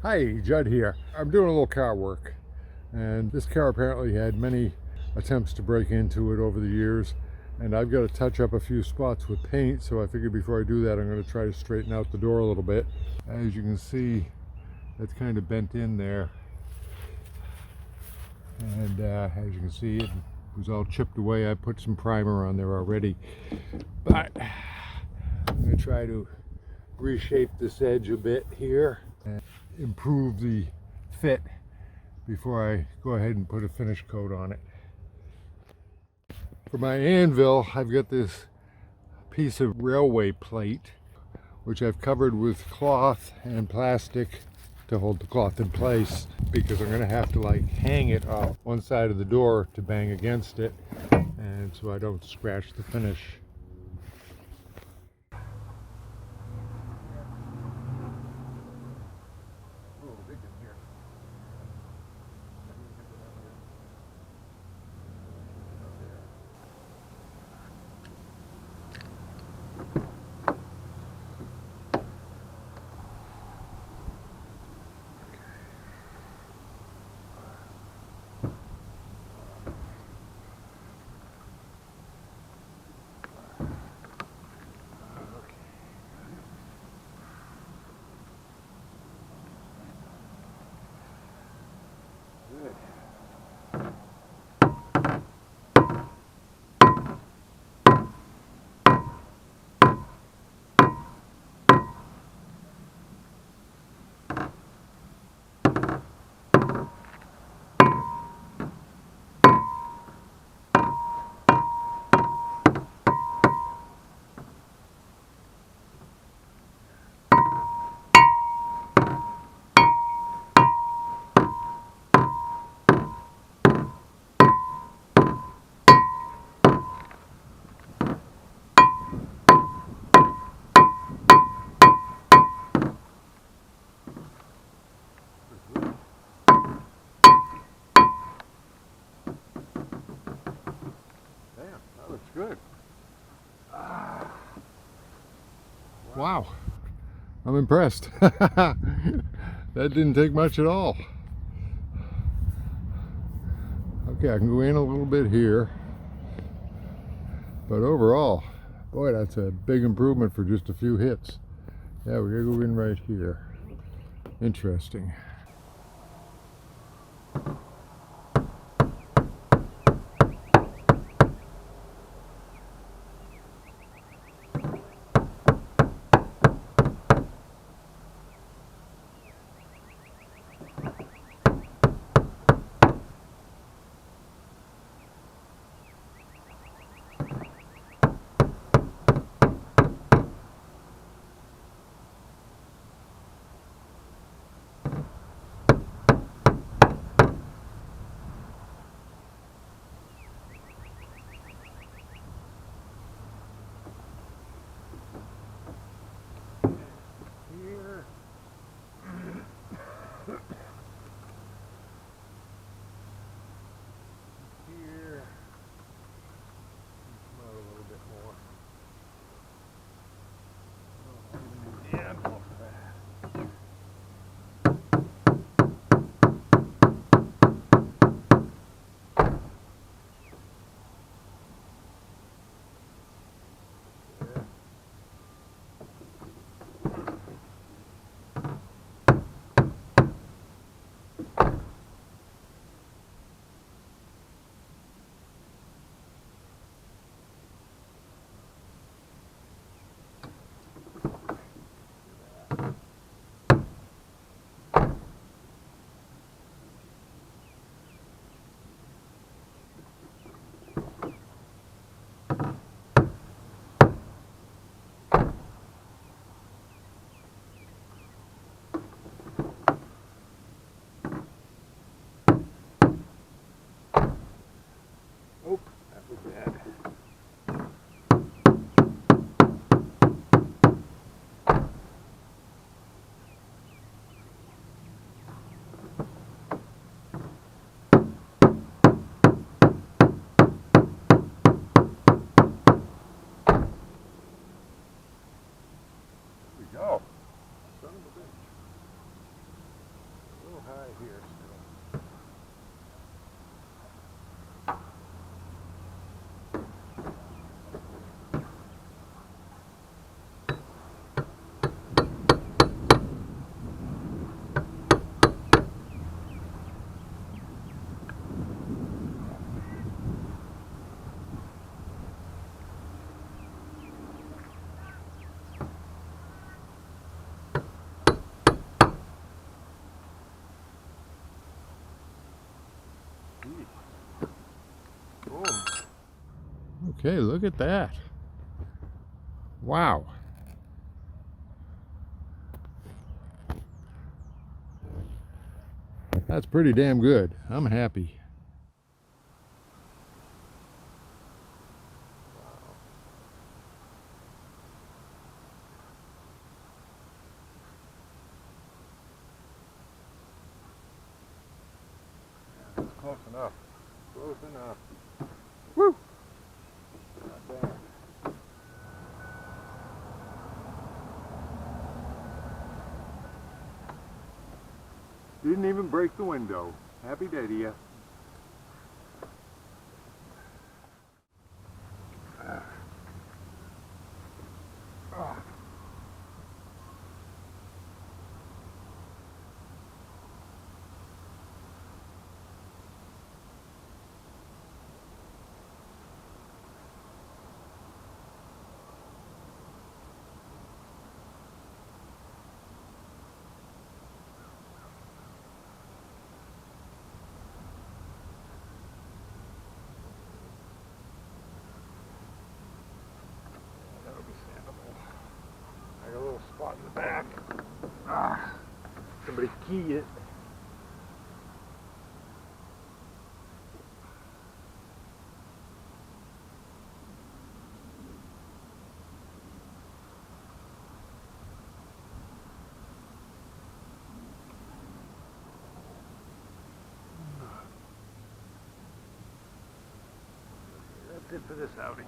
Hi, Judd here. I'm doing a little car work, and this car apparently had many attempts to break into it over the years, and I've got to touch up a few spots with paint, so I figured before I do that I'm going to try to straighten out the door a little bit. As you can see, that's kind of bent in there, and as you can see, it was all chipped away. I put some primer on there already, but I'm going to try to reshape this edge a bit here and improve the fit before I go ahead and put a finish coat on it. For my anvil, I've got this piece of railway plate which I've covered with cloth and plastic to hold the cloth in place, because I'm going to have to hang it off one side of the door to bang against it, and so I don't scratch the finish. That looks good. Wow, I'm impressed. That didn't take much at all. Okay, I can go in a little bit here, but overall, boy, that's a big improvement for just a few hits. Yeah, we gotta go in right here. Interesting. here still. Boom. Okay, look at that. Wow. That's pretty damn good. I'm happy. That's close enough. Close enough. Woo! Not bad. Didn't even break the window. Happy day to you. That'll be standable. I got a little spot in the back. Somebody keyed it. That's it for this outing.